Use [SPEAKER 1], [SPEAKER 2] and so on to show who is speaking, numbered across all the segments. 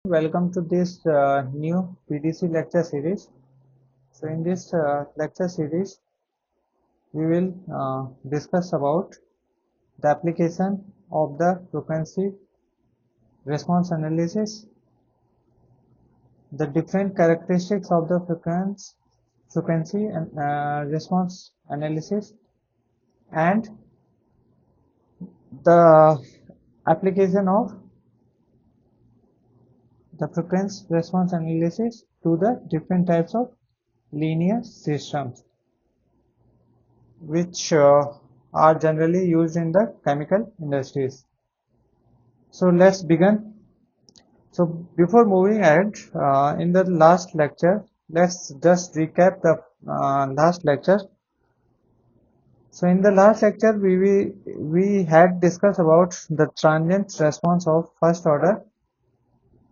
[SPEAKER 1] Welcome to this new PDC lecture series. So in this lecture series, we will discuss about the application of the frequency response analysis, the different characteristics of the frequency and response analysis, and the application of the frequency response analysis to the different types of linear systems which are generally used in the chemical industries. So let's begin. So before moving ahead, in the last lecture, let's just recap the last lecture. So in the last lecture, we had discussed about the transient response of first order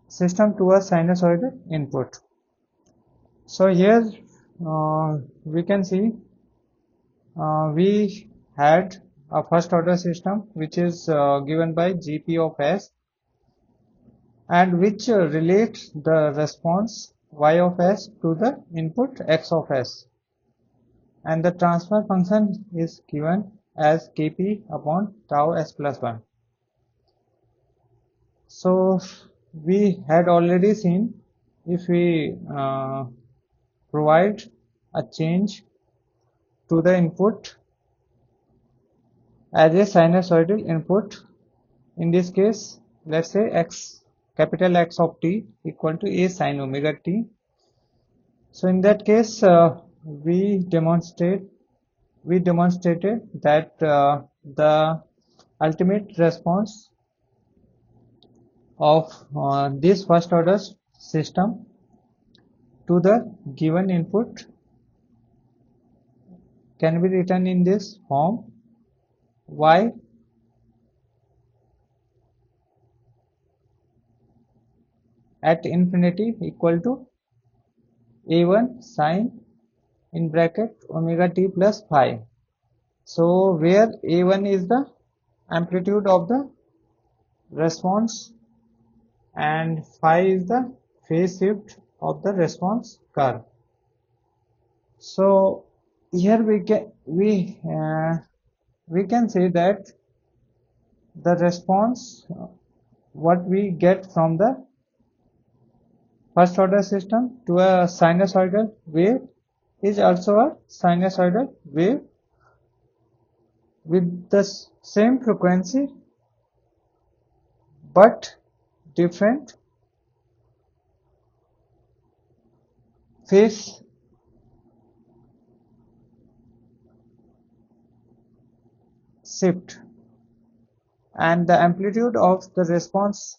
[SPEAKER 1] system to a sinusoidal input. So here we can see we had a first order system which is given by Gp of S and which relates the response y of S to the input x of S, and the transfer function is given as Kp upon tau s plus 1. So we had already seen if we provide a change to the input as a sinusoidal input, in this case let's say x, capital X of t equal to a sin omega t. So in that case we demonstrated that the ultimate response of this first order system to the given input can be written in this form: y at infinity equal to a1 sine in bracket omega t plus phi. So where a1 is the amplitude of the response and phi is the phase shift of the response curve. So here we can say that the response what we get from the first order system to a sinusoidal wave is also a sinusoidal wave with the same frequency but different phase shift, and the amplitude of the response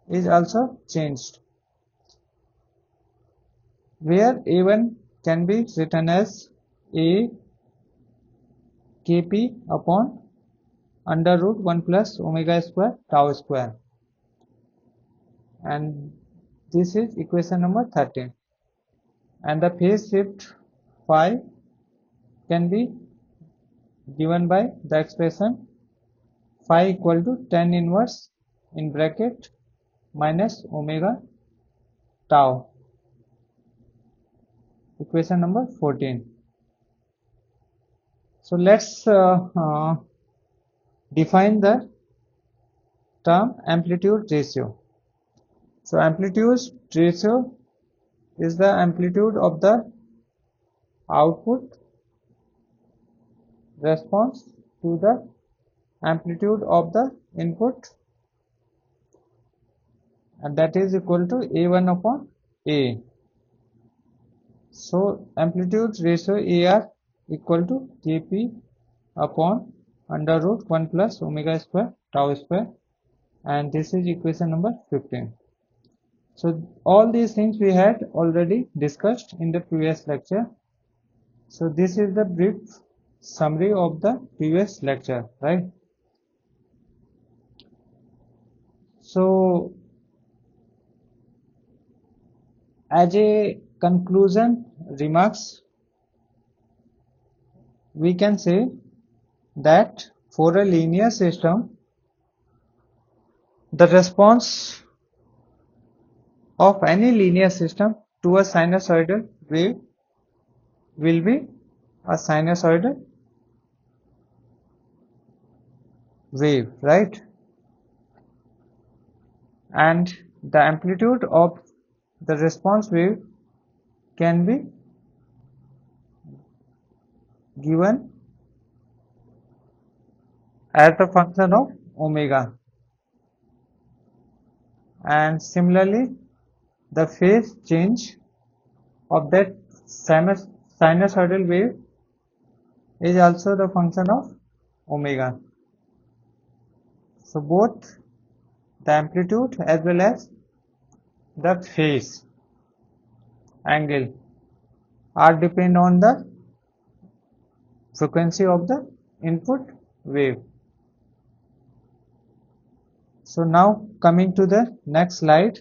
[SPEAKER 1] is also changed, where a1 can be written as a kp upon under root 1 plus omega square tau square, and this is equation number 13. And the phase shift phi can be given by the expression phi equal to tan inverse in bracket minus omega tau, equation number 14. So let's define the term amplitude ratio. So amplitude ratio is the amplitude of the output response to the amplitude of the input, and that is equal to a1 upon a. So amplitude ratio AR equal to Kp upon under root 1 plus omega square tau square, and this is equation number 15. So all these things we had already discussed in the previous lecture. So this is the brief summary of the previous lecture, right? So as a conclusion remarks, we can say that for a linear system, the response of any linear system to a sinusoidal wave will be a sinusoidal wave, right? And the amplitude of the response wave can be given as a function of omega. And similarly, the phase change of that sinusoidal wave is also the function of omega. So both the amplitude as well as the phase angle are depend on the frequency of the input wave. So now coming to the next slide.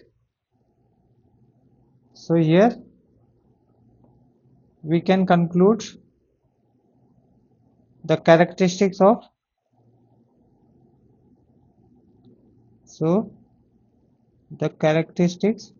[SPEAKER 1] So here we can conclude the characteristics of the characteristics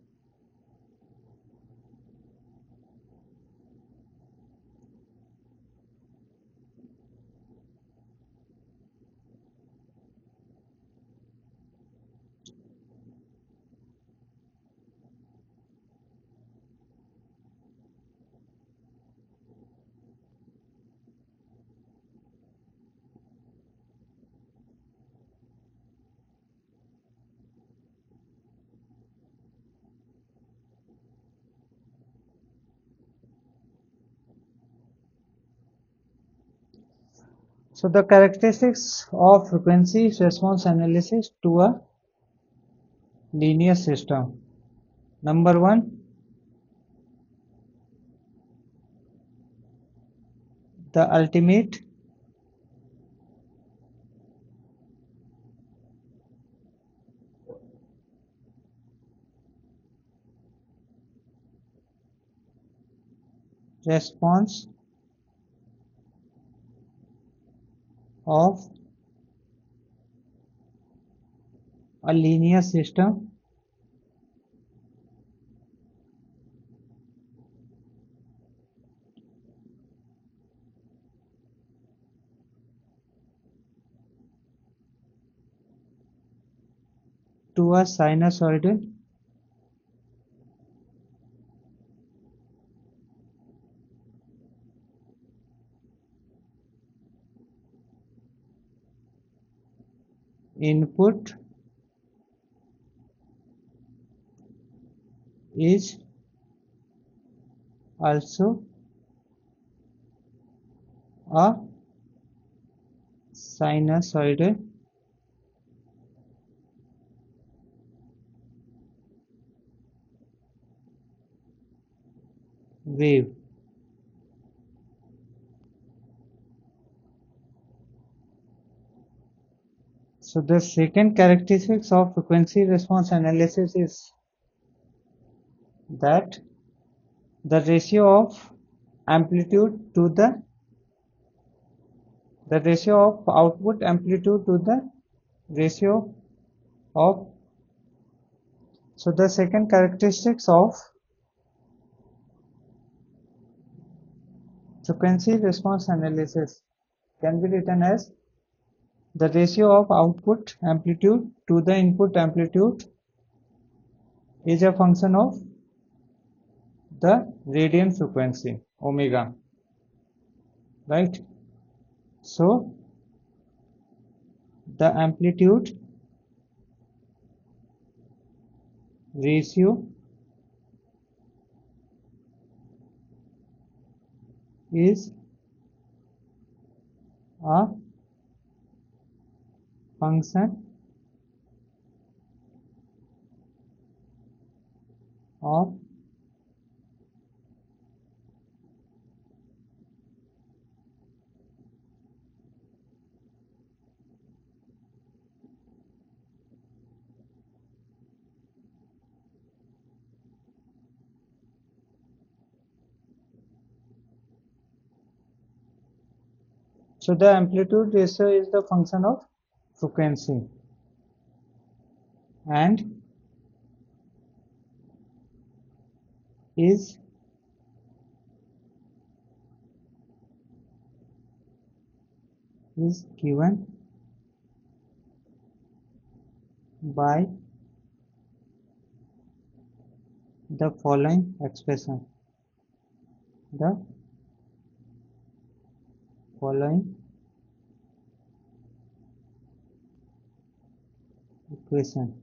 [SPEAKER 1] the characteristics of frequency response analysis to a linear system. Number one, the ultimate response of a linear system to a sinusoidal input is also a sinusoidal wave. So the second characteristics of frequency response analysis is that the ratio of amplitude to the ratio of output amplitude to the ratio of the second characteristics of frequency response analysis can be written as the ratio of output amplitude to the input amplitude is a function of the radian frequency omega, right? So the amplitude ratio is a function of the amplitude ratio is the function of frequency, and is given by the following expression. The following equation.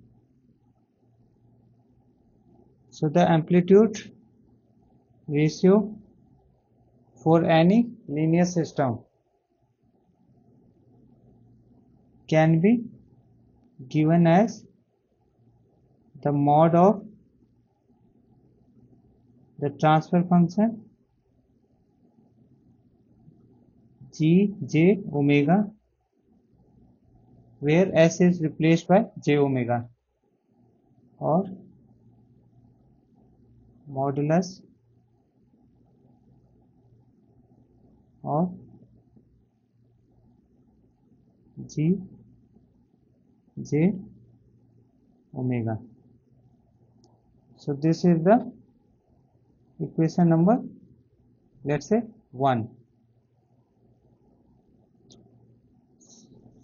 [SPEAKER 1] So the amplitude ratio for any linear system can be given as the mod of the transfer function g j omega, where s is replaced by j omega, or modulus of g j omega. So this is the equation number, let's say 1.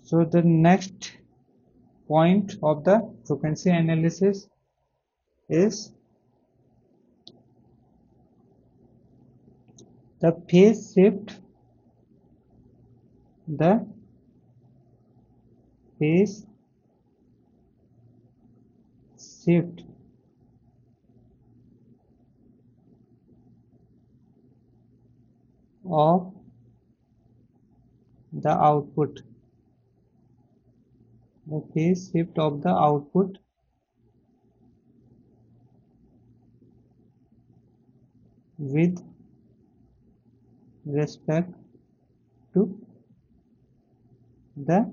[SPEAKER 1] So the next point of the frequency analysis is the phase shift. The phase shift of the output. The phase shift of the output with respect to the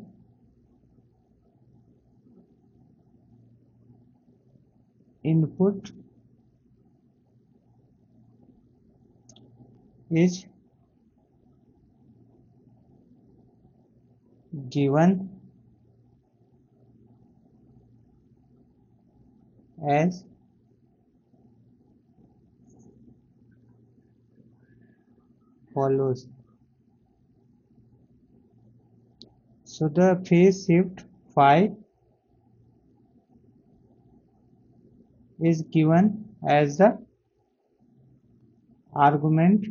[SPEAKER 1] input is given as follows. So the phase shift phi is given as the argument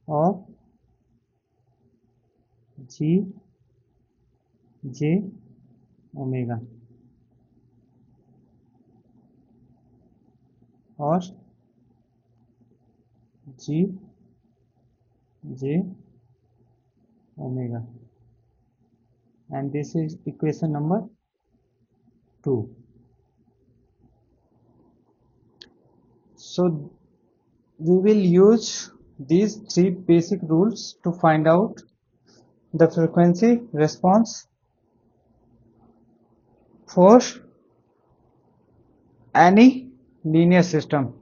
[SPEAKER 1] of g j omega, or g j omega, and this is equation number 2. So we will use these 3 basic rules to find out the frequency response for any linear system.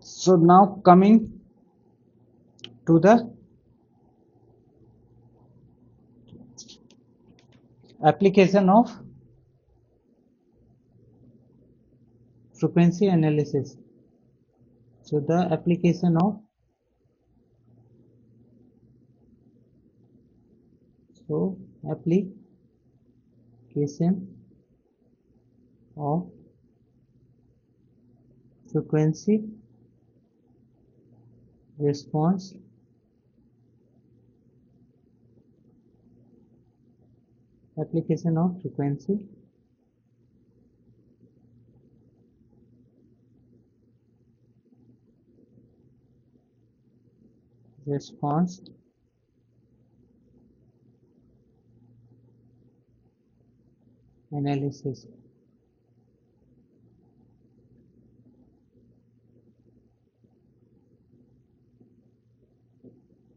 [SPEAKER 1] So now coming to the application of frequency analysis. So the application of frequency response analysis.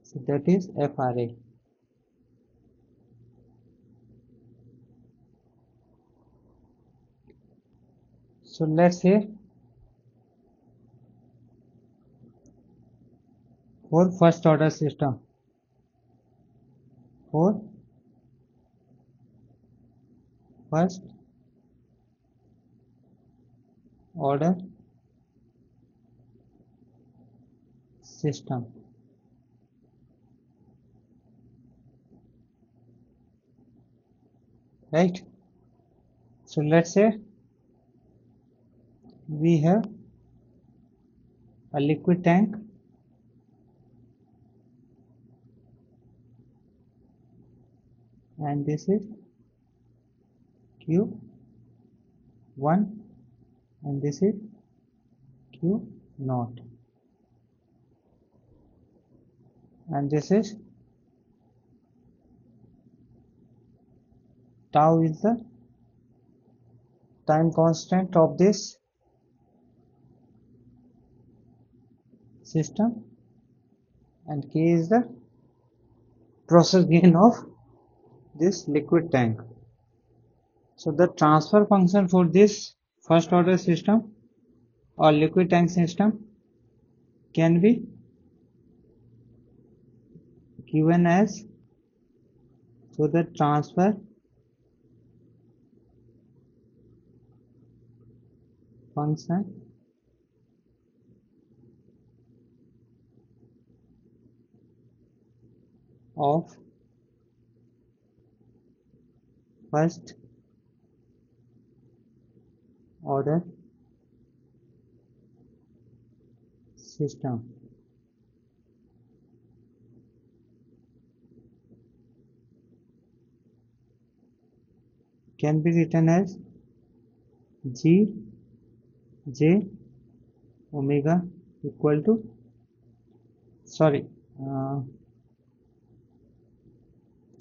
[SPEAKER 1] So that is FRA. So let's say for first order system, first order system. Right? So let's say we have a liquid tank and this is Q1 and this is Q0 and this is tau is the time constant of this system and K is the process gain of this liquid tank. So the transfer function for this first order system or liquid tank system can be given as, so the transfer function of first order system can be written as G J omega equal to,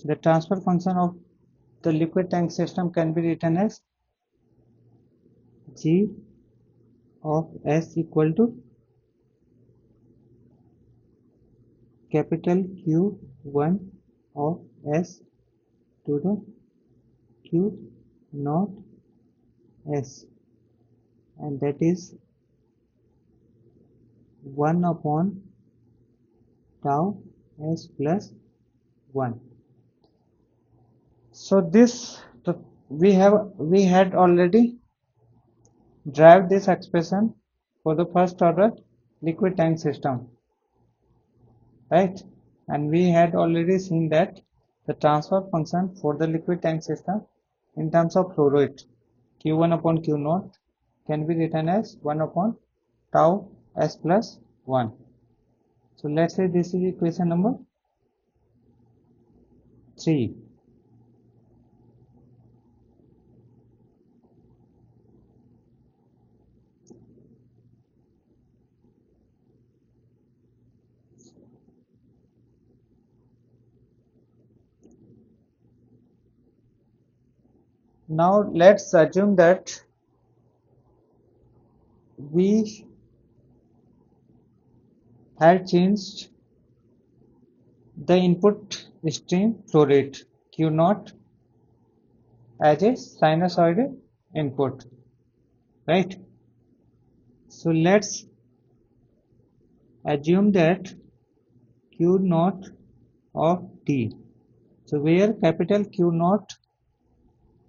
[SPEAKER 1] the transfer function of the liquid tank system can be written as G of S equal to capital Q1 of S to the Q0 S, and that is 1 upon tau S plus 1. So this we had already derived this expression for the first order liquid tank system, right? And we had already seen that the transfer function for the liquid tank system in terms of flow rate Q1 upon Q0 can be written as 1 upon tau S plus 1. So let's say this is equation number 3. Now let's assume that we had changed the input stream flow rate Q0 as a sinusoidal input, right? So let's assume that Q0 of T, so where capital Q0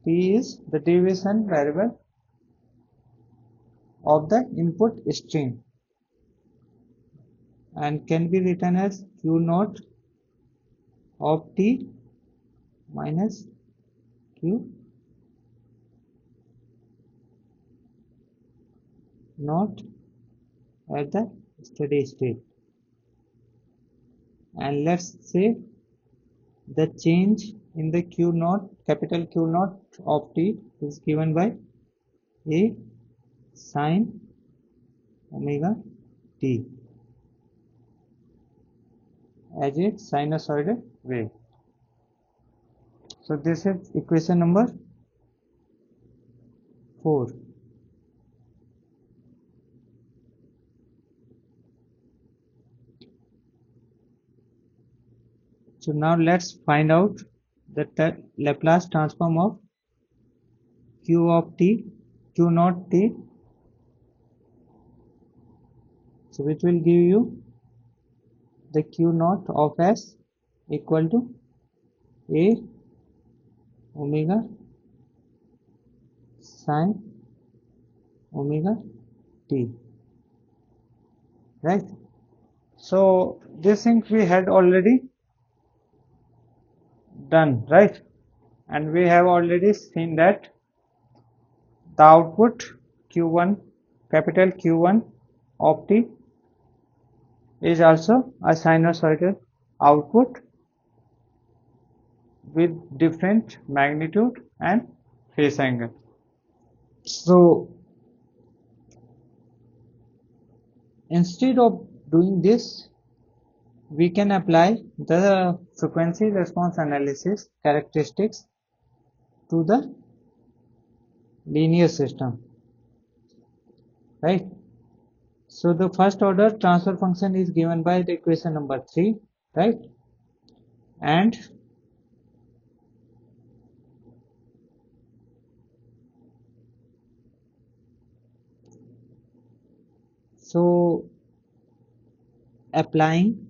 [SPEAKER 1] T is the deviation variable of the input stream and can be written as Q0 of T minus Q0 at the steady state. And let's say the change in the Q0, capital Q0 of T is given by a sine omega T as a sinusoidal wave. So this is equation number 4. So now let's find out the Laplace transform of Q of T, Q0 T. So which will give you the Q0 of S equal to A omega sine omega t, right? So this thing we had already done, right? And we have already seen that the output q1, capital Q1 of t is also a sinusoidal output with different magnitude and phase angle. So instead of doing this, we can apply the frequency response analysis characteristics to the linear system, right? So the first order transfer function is given by the equation number 3, right? And so applying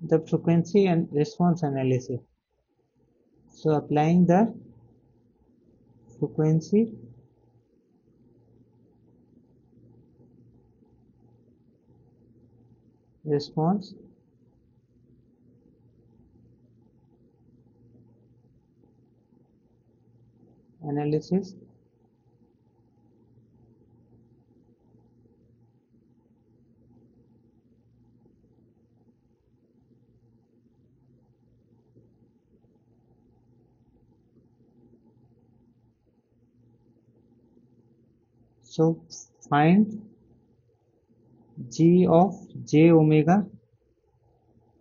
[SPEAKER 1] the frequency and response analysis. So applying the frequency response analysis so find g of j omega.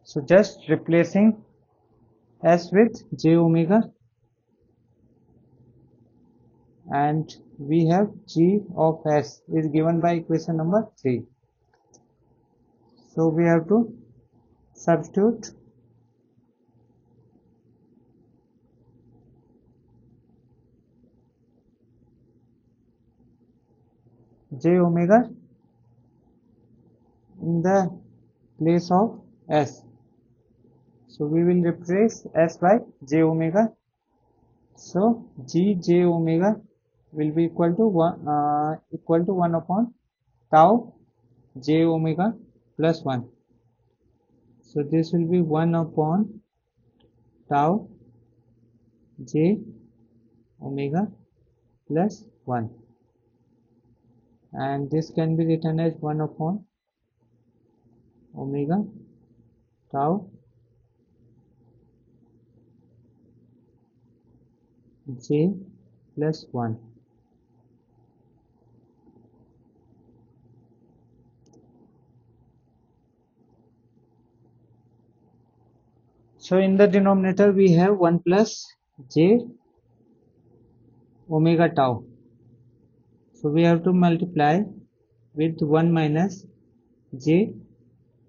[SPEAKER 1] So just replacing s with j omega, and we have g of s is given by equation number 3. So we have to substitute j omega in the place of s. So we will replace s by j omega. So g j omega will be equal to 1 upon tau j omega plus 1. So this will be 1 upon tau j omega plus 1, and this can be written as 1 upon omega tau j plus 1. So in the denominator we have 1 plus j omega tau. So we have to multiply with 1 minus j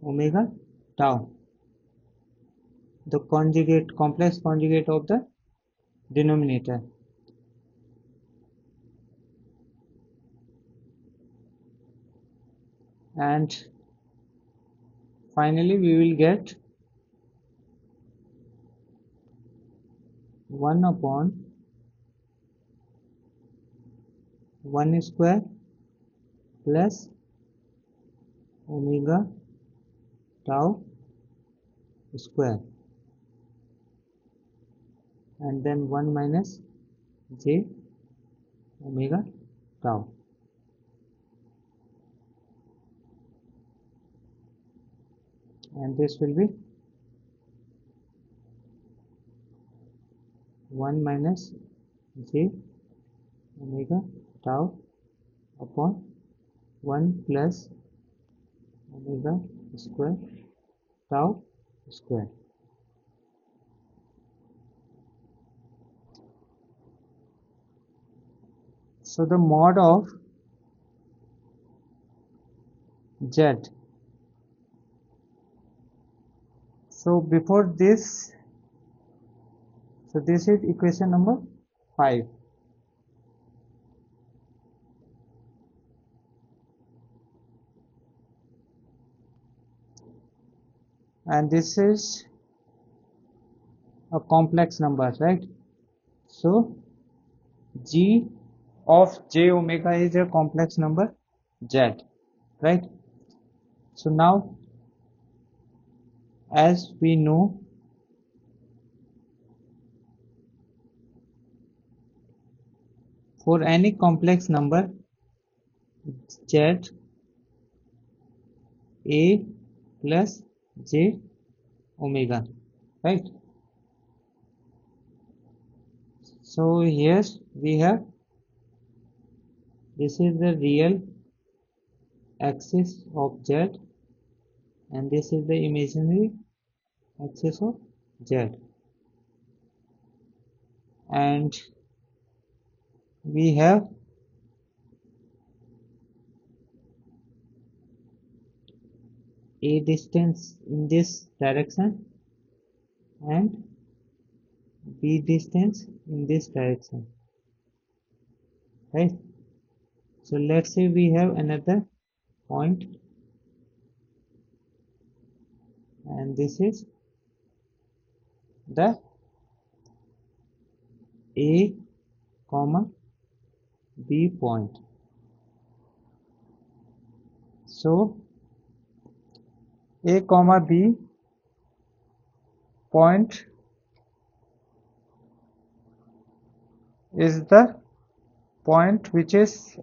[SPEAKER 1] omega tau, the conjugate, complex conjugate of the denominator. And finally we will get 1 upon 1 square plus omega tau square, and then 1 minus j omega tau. And this will be 1 minus j omega tau upon 1 plus omega square tau square. So the mod of z. So before this, so this is equation number 5. And this is a complex number, right? So G of j omega is a complex number Z, right? So now, as we know, for any complex number Z, A plus j omega, right? So here we have, this is the real axis of Z and this is the imaginary axis of Z, and we have a distance in this direction and b distance in this direction, right? So let's say we have another point and this is the a comma b point. So a comma b point is the point which is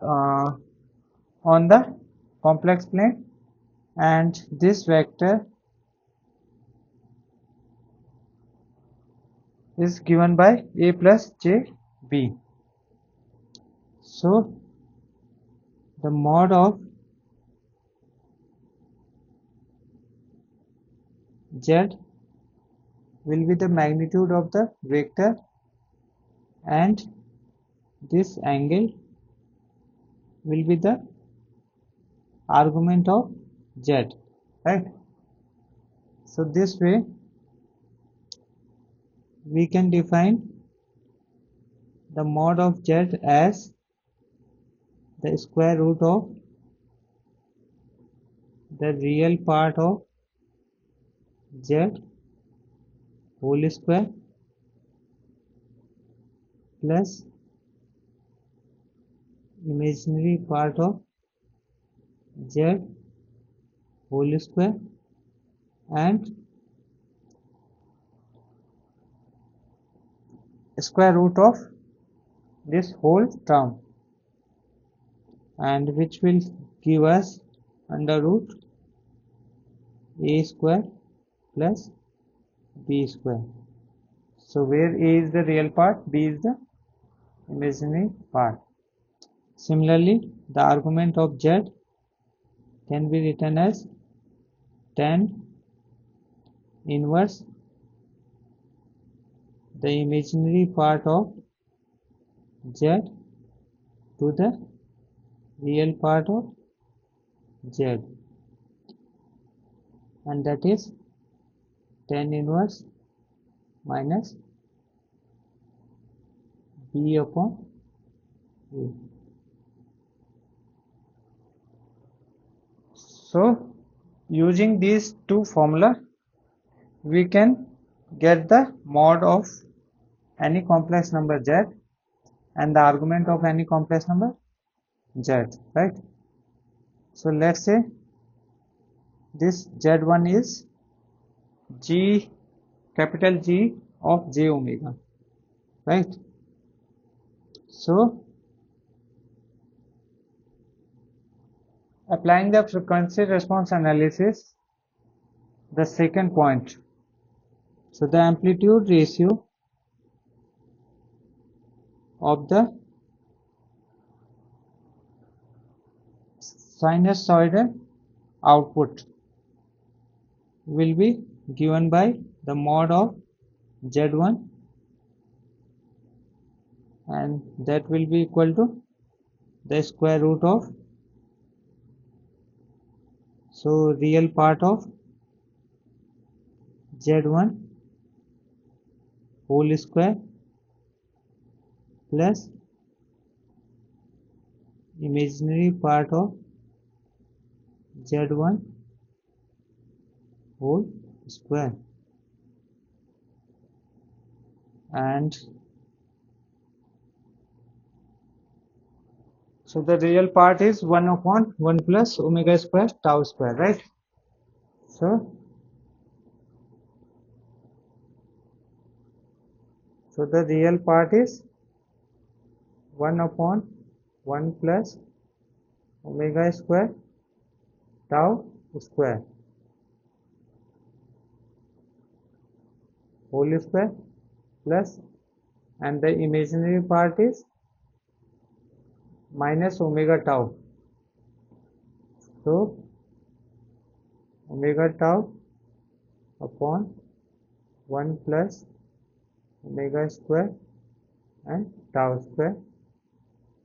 [SPEAKER 1] on the complex plane, and this vector is given by a plus j b. So the mod of z will be the magnitude of the vector and this angle will be the argument of z, right? So this way we can define the mod of z as the square root of the real part of z whole square plus imaginary part of z whole square and square root of this whole term, and which will give us under root a square plus b square. So where a is the real part, b is the imaginary part. Similarly, the argument of z can be written as tan inverse the imaginary part of z to the real part of z, and that is tan inverse minus b upon a. So using these two formula we can get the mod of any complex number z and the argument of any complex number z, right? So let's say this z1 is g, capital G of j omega, right? So applying the frequency response analysis, the second point, so the amplitude ratio of the sinusoidal output will be given by the mod of z1, and that will be equal to the square root of, so real part of z1 whole square plus imaginary part of z1 whole square. and so the real part is 1 upon 1 plus omega square tau square, right? So the real part is 1 upon 1 plus omega square tau square whole square plus, and the imaginary part is minus omega tau. So omega tau upon 1 plus omega square and tau square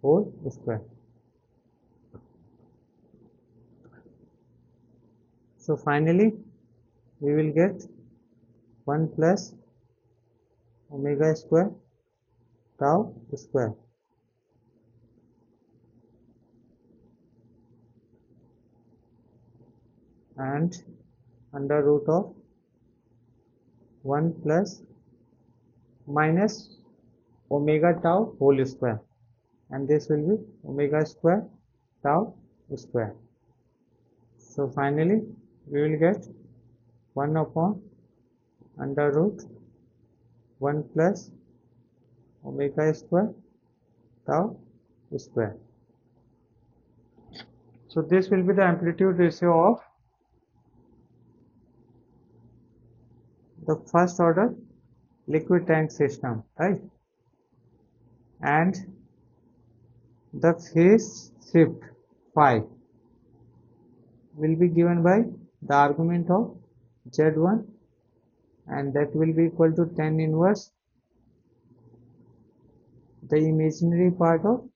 [SPEAKER 1] whole square. So finally we will get 1 plus omega square tau square and under root of 1 plus minus omega tau whole square, and this will be omega square tau square. So finally we will get 1 upon under root 1 plus omega square tau square. So this will be the amplitude ratio of the first order liquid tank system, right? And the phase shift phi will be given by the argument of Z1, and that will be equal to tan inverse the imaginary part of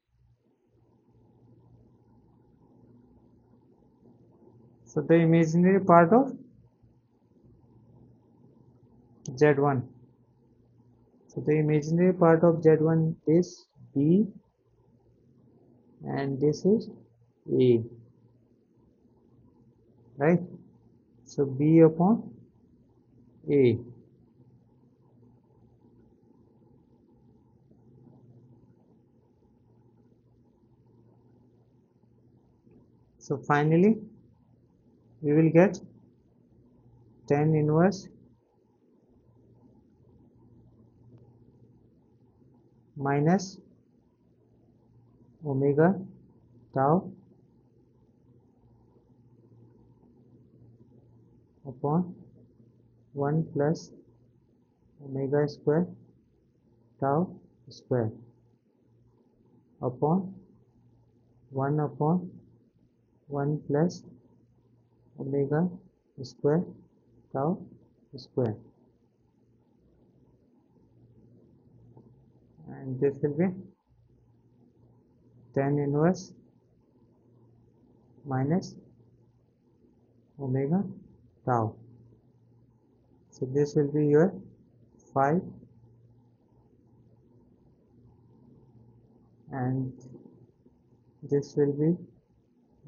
[SPEAKER 1] the imaginary part of Z1. So the imaginary part of Z1 is B and this is A, right? So B upon A. So finally we will get tan inverse minus omega tau upon 1 plus omega square tau square upon 1 upon 1 plus omega square tau square, and this will be tan inverse minus omega tau. So this will be your phi, and this will be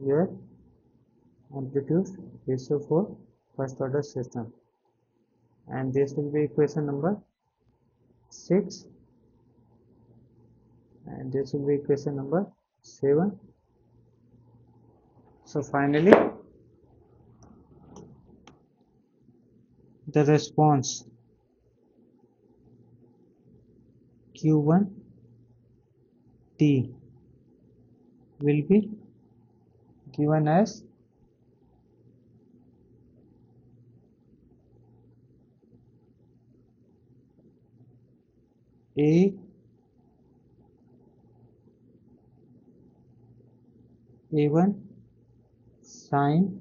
[SPEAKER 1] your amplitude ratio for first order system, and this will be equation number 6, and this will be equation number 7. So finally the response Q1 T will be given as A1 sin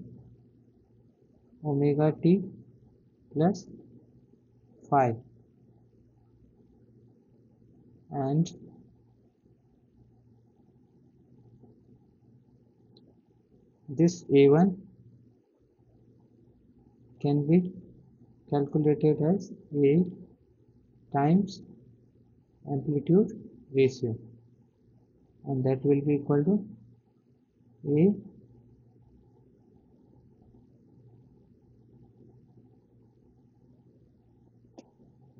[SPEAKER 1] omega t plus phi, and this A1 can be calculated as A times amplitude ratio, and that will be equal to A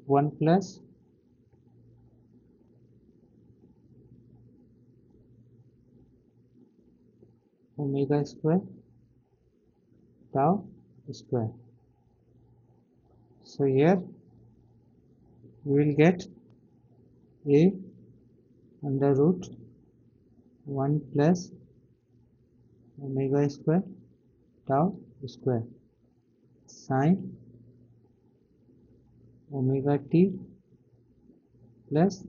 [SPEAKER 1] one plus omega square tau square. So here we will get a under root 1 plus omega square tau square sin omega t plus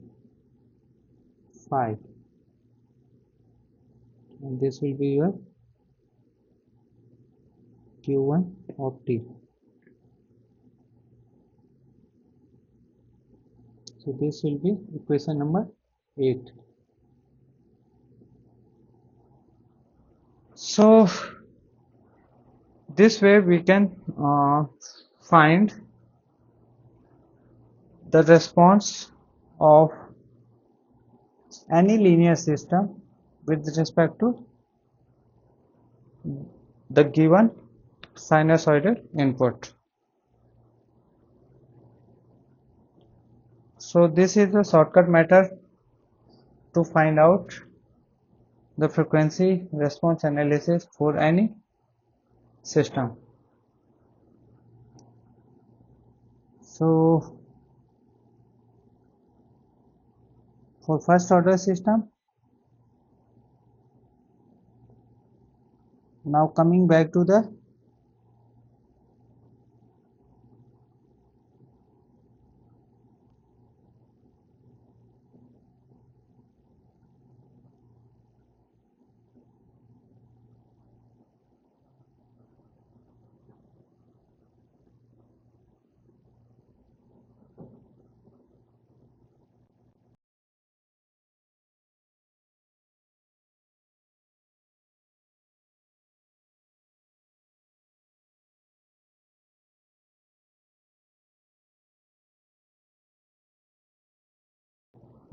[SPEAKER 1] 5, and this will be your q1 of t. So this will be equation number 8. So this way we can find the response of any linear system with respect to the given sinusoidal input. So this is a shortcut method to find out the frequency response analysis for any system. So for first order system, now coming back to the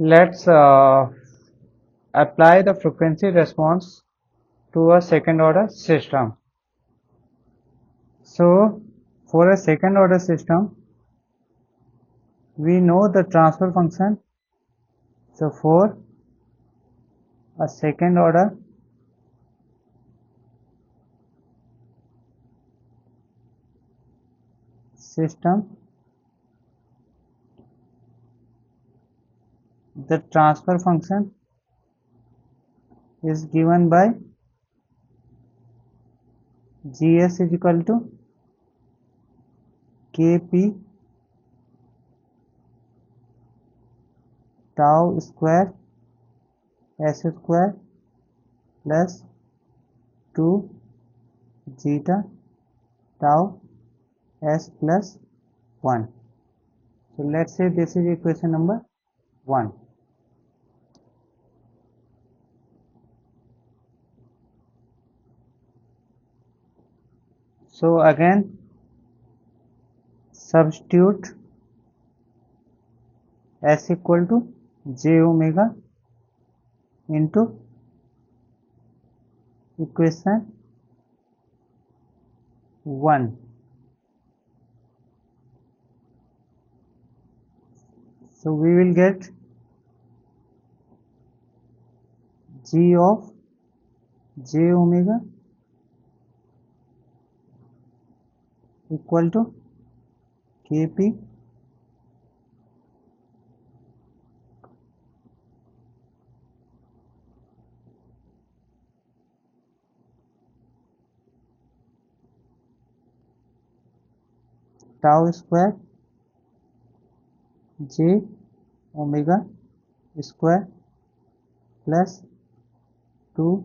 [SPEAKER 1] let's apply the frequency response to a second order system. So for a second order system, we know the transfer function. So for a second order system, the transfer function is given by gs is equal to kp tau square s square plus 2 zeta tau s plus 1. So let's say this is equation number 1. So again substitute s equal to j omega into equation 1. So we will get g of j omega equal to kp tau square j omega square plus 2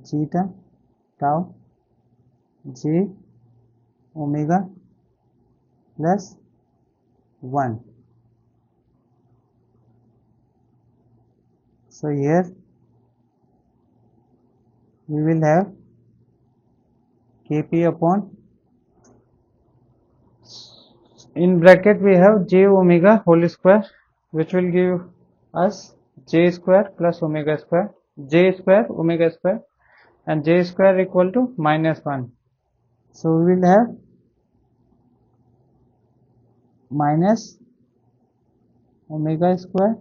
[SPEAKER 1] zeta tau j omega plus 1. So here we will have kp upon, in bracket we have j omega whole square, which will give us j square plus omega square, j square omega square, and j square equal to -1. So we will have minus omega square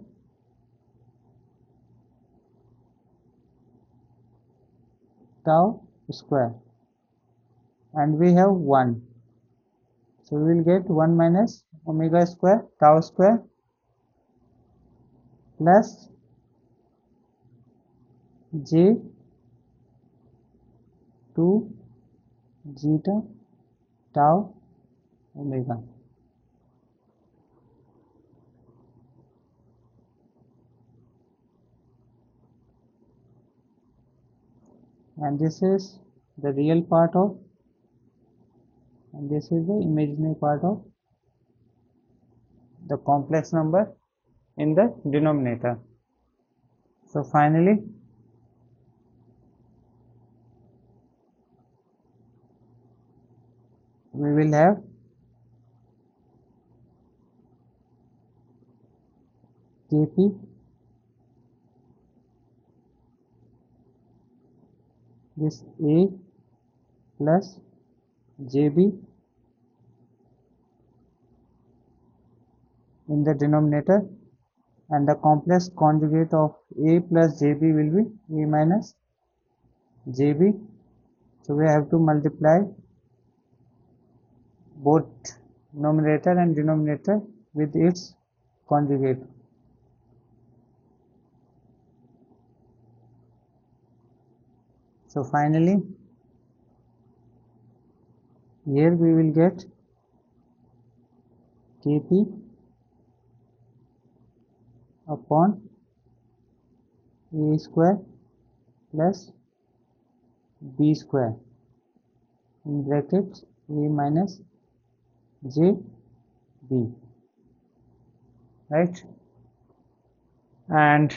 [SPEAKER 1] tau square, and we have 1. So we will get 1 minus omega square tau square plus j 2 zeta tau omega. And this is the real part of, and this is the imaginary part of the complex number in the denominator. So finally, we will have Kp this A plus Jb in the denominator, and the complex conjugate of A plus Jb will be A minus Jb. So we have to multiply both numerator and denominator with its conjugate. So finally, here we will get Kp upon A square plus B square in brackets A minus Jb, right? And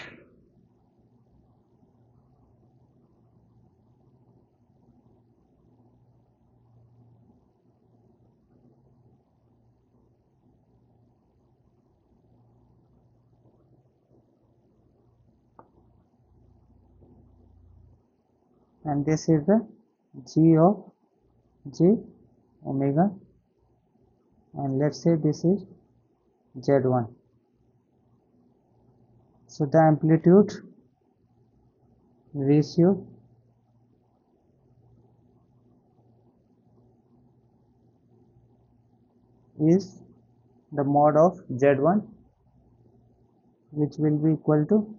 [SPEAKER 1] this is the g of j omega, and let's say this is z1. So the amplitude ratio is the mod of z1, which will be equal to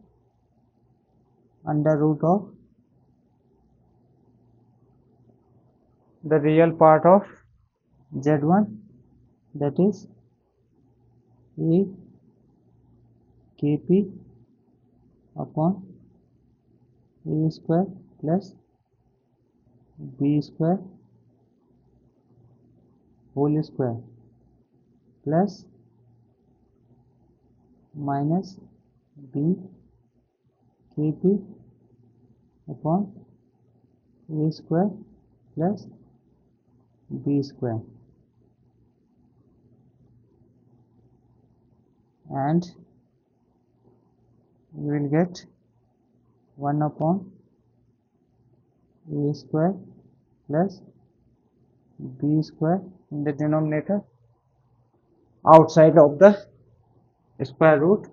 [SPEAKER 1] under root of the real part of z1, that is A Kp upon A square plus B square whole square plus minus B Kp upon A square plus B square, and we will get 1 upon A square plus B square in the denominator outside of the square root,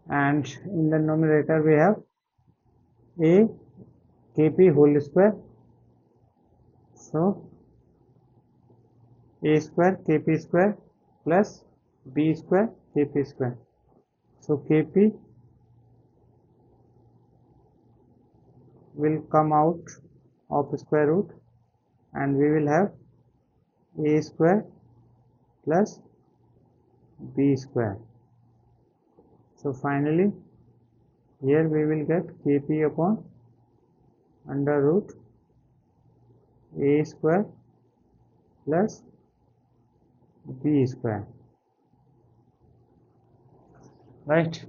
[SPEAKER 1] and in the numerator we have A Kp whole square. So A square Kp square plus B square Kp square. So Kp will come out of square root, and we will have A square plus B square. So finally, here we will get Kp upon under root A square plus B square, right?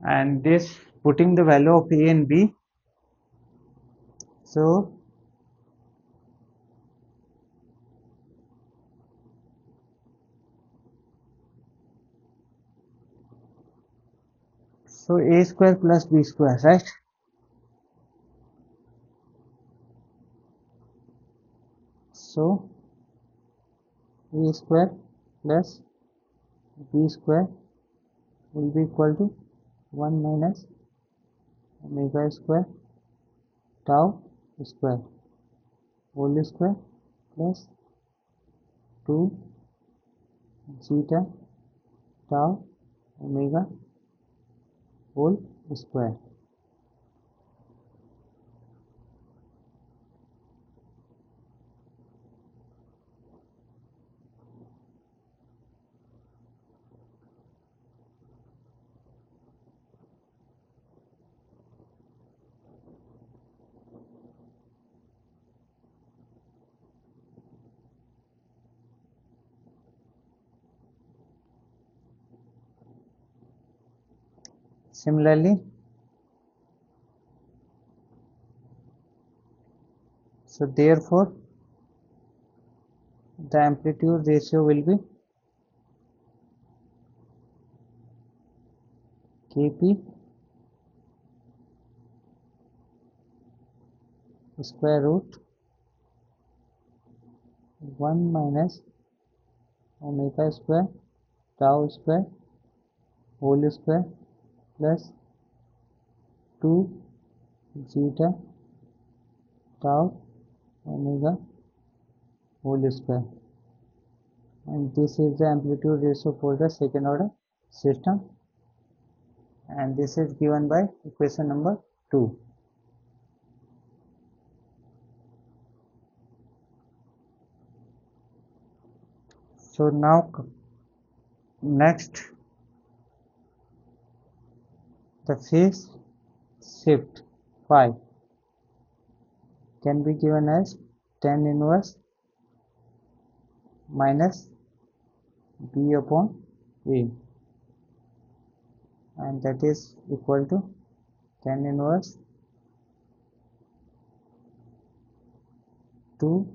[SPEAKER 1] And this putting the value of A and B, so A square plus B square, right? So A square plus B square will be equal to 1 minus omega square tau square whole square plus 2 zeta tau omega whole square. Similarly, so therefore the amplitude ratio will be Kp square root 1 minus omega square tau square whole square plus 2 zeta tau omega whole square, and this is the amplitude ratio for the second order system, and this is given by equation number 2. So now next, the phase shift phi can be given as tan inverse minus b upon a, and that is equal to tan inverse 2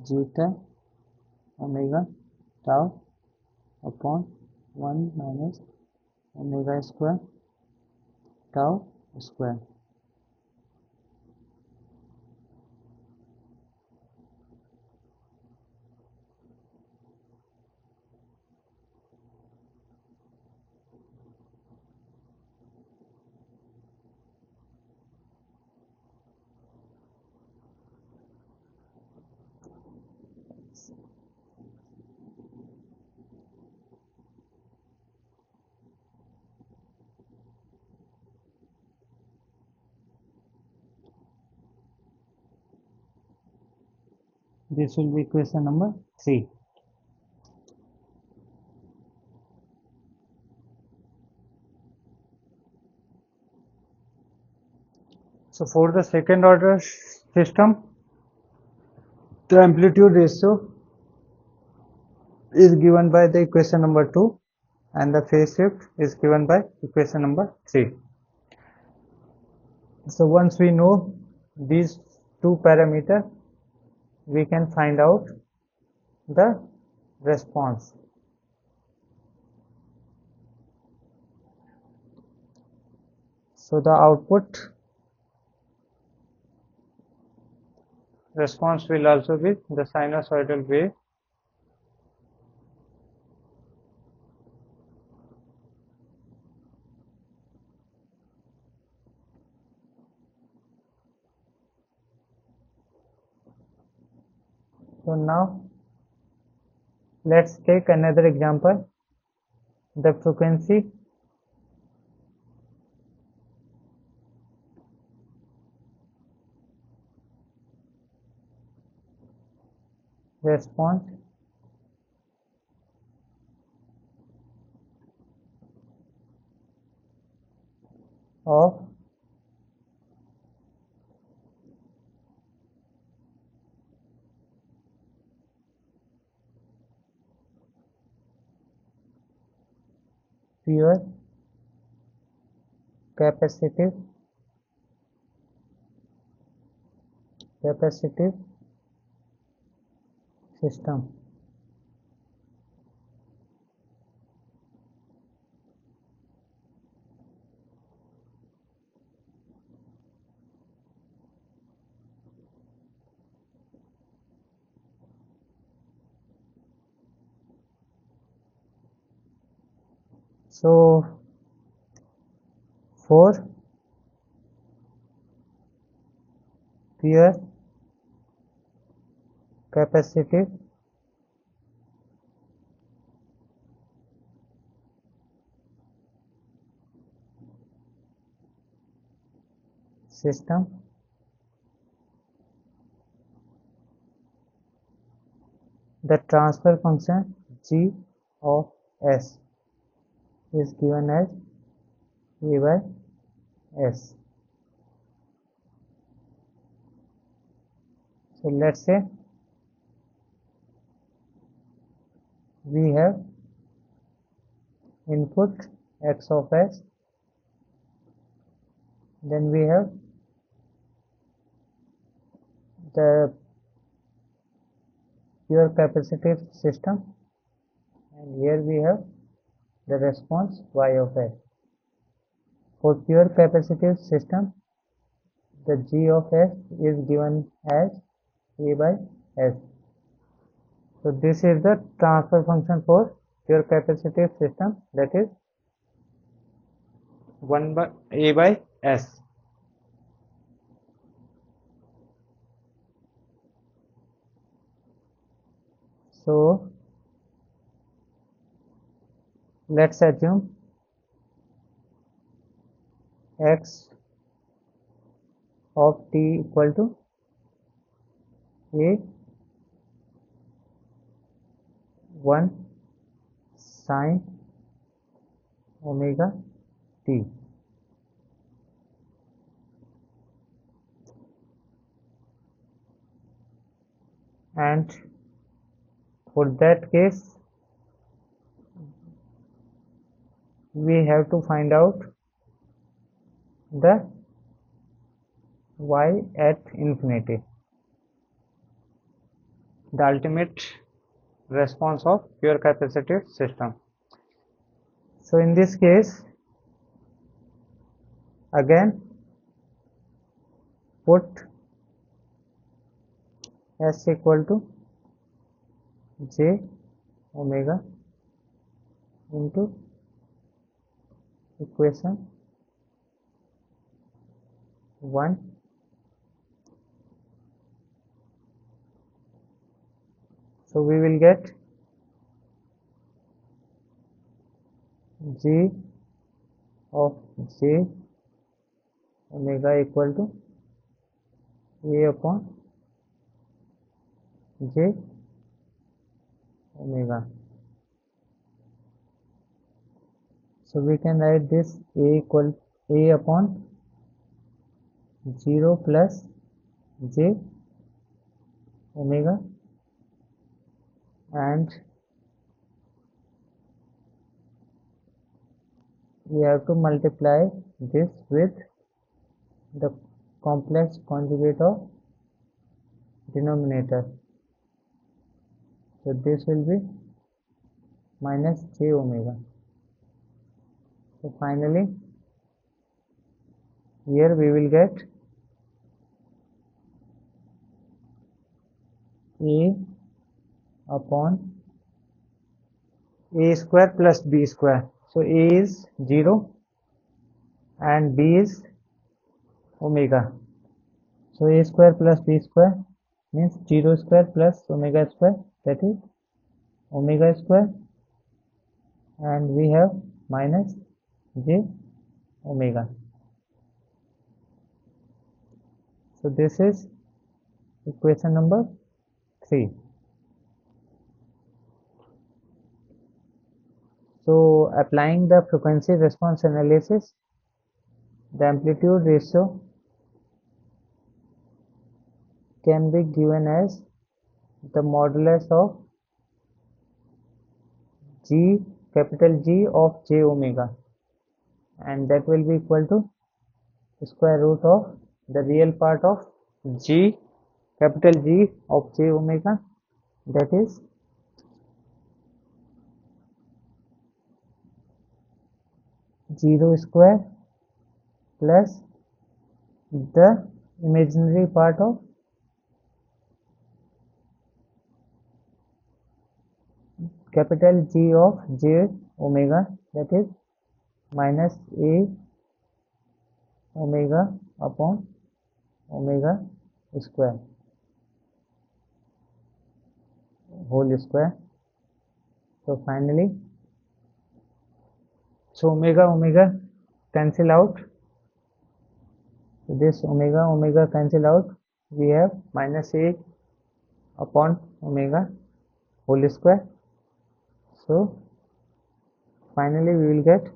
[SPEAKER 1] zeta omega tau upon 1 minus omega square tau square. This will be equation number 3. So for the second order system, the amplitude ratio is given by the equation number 2, and the phase shift is given by equation number 3. So once we know these two parameters, we can find out the response. So the output response will also be the sinusoidal wave. So now let's take another example, the frequency response of pure capacitive system. So for pure capacitive system the transfer function g of s is given as a by s. So let's say we have input x of s, then we have the pure capacitive system, and here we have the response y of s. For pure capacitive system, the g of s is given as a by s. So this is the transfer function for pure capacitive system, that is 1 by a by s. So let's assume x of t equal to a 1 sine omega t. And for that case, we have to find out the y at infinity, the ultimate response of pure capacitive system. So in this case, again put s equal to j omega into equation 1. So we will get g of j omega equal to a upon j omega. So we can write this a upon 0 plus j omega, and we have to multiply this with the complex conjugate of denominator. So this will be minus j omega. So finally here we will get a upon a square plus b square. So a is 0 and b is omega. So a square plus b square means 0 square plus omega square, that is omega square, and we have minus j omega. So this is equation number 3. So applying the frequency response analysis, the amplitude ratio can be given as the modulus of g, capital G of j omega, and that will be equal to square root of the real part of g, capital G of j omega, that is 0 square plus the imaginary part of capital G of j omega, that is minus a omega upon omega square whole square. So finally, so omega cancel out. So this omega cancel out. We have minus a upon omega whole square. So finally we will get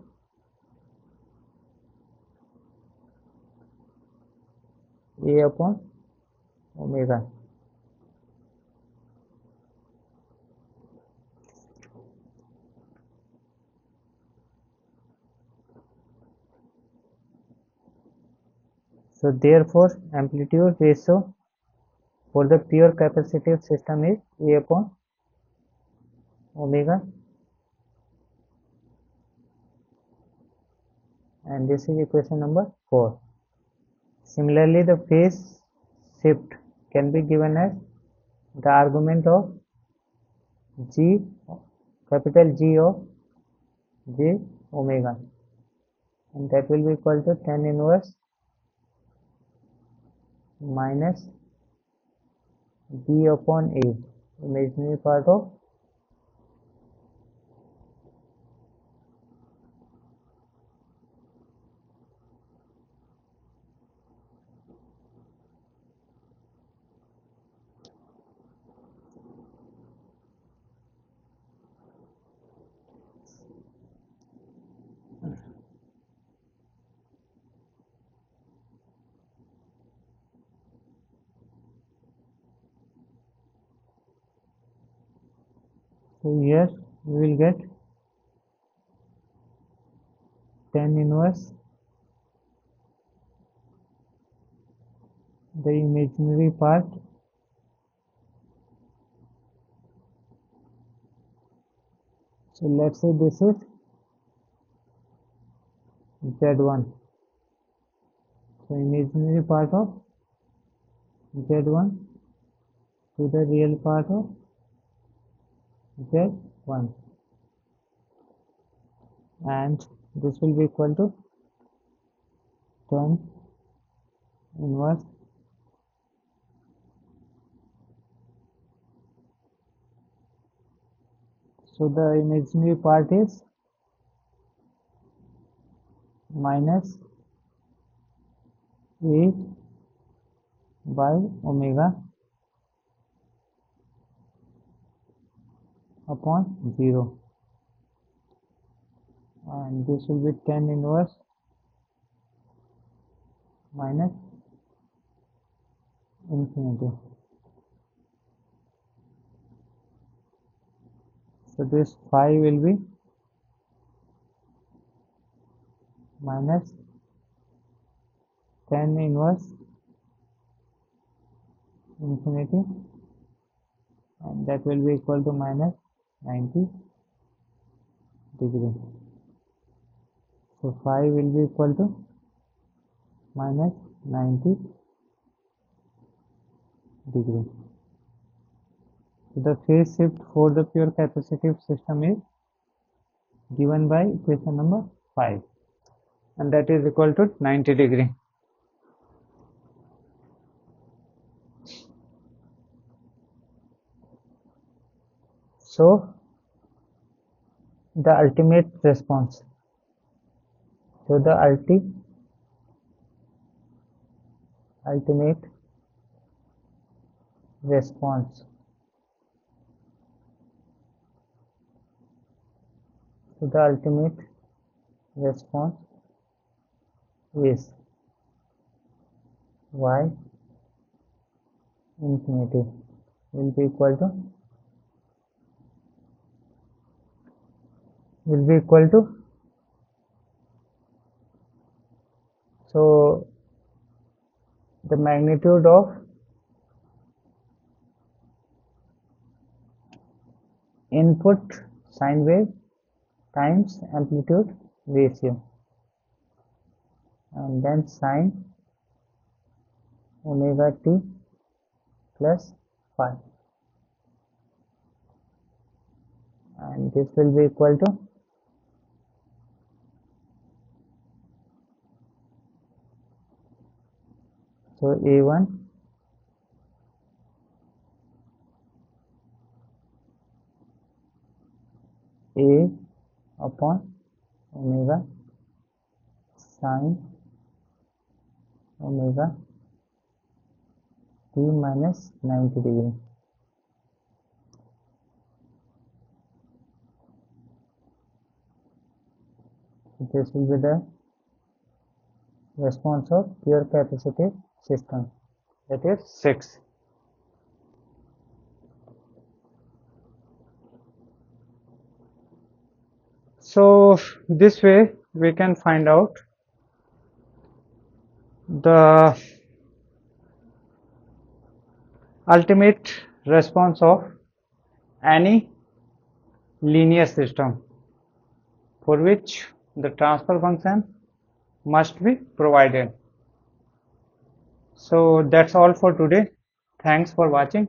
[SPEAKER 1] a upon omega. So therefore amplitude ratio for the pure capacitive system is a upon omega, and this is equation number 4. Similarly, the phase shift can be given as the argument of G, capital G of J omega, and that will be equal to tan inverse minus B upon A, imaginary part of so here we will get tan inverse the imaginary part so let's say this is Z1, so imaginary part of Z1 to the real part of Z1, and this will be equal to tan inverse so the imaginary part is minus A by omega upon 0, and this will be tan inverse minus infinity. So this phi will be minus tan inverse infinity, and that will be equal to minus 90 degree. So phi will be equal to minus 90 degree. So the phase shift for the pure capacitive system is given by equation number 5, and that is equal to 90 degree. So the ultimate response, so the ultimate response, so the ultimate response is y infinity will be equal to so the magnitude of input sine wave times amplitude ratio, and then sine omega t plus phi, and this will be equal to so A1 upon omega sine omega t minus 90 degree. This will be the response of pure capacitive system, that is 6. So this way we can find out the ultimate response of any linear system for which the transfer function must be provided. So that's all for today. Thanks for watching.